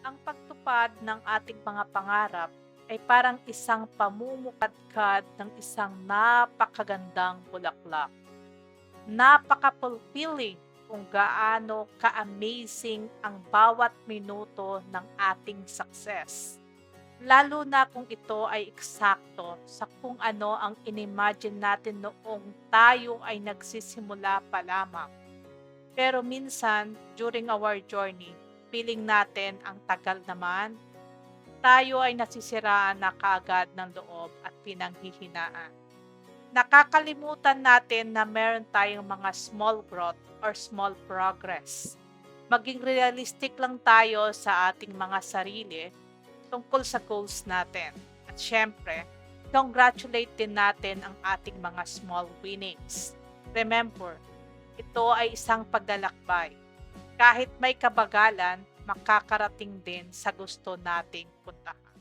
Ang pagtupad ng ating mga pangarap ay parang isang pamumukadkad ng isang napakagandang bulaklak. Napaka-fulfilling kung gaano ka-amazing ang bawat minuto ng ating success. Lalo na kung ito ay eksakto sa kung ano ang inimagine natin noong tayo ay nagsisimula pa lamang. Pero minsan, during our journey, feeling natin ang tagal naman, tayo ay nasisiraan na kaagad ng loob at pinanghihinaan. Nakakalimutan natin na meron tayong mga small growth or small progress. Maging realistic lang tayo sa ating mga sarili tungkol sa goals natin. At syempre, congratulate din natin ang ating mga small winnings. Remember, ito ay isang paglalakbay. Kahit may kabagalan, makakarating din sa gusto nating puntahan.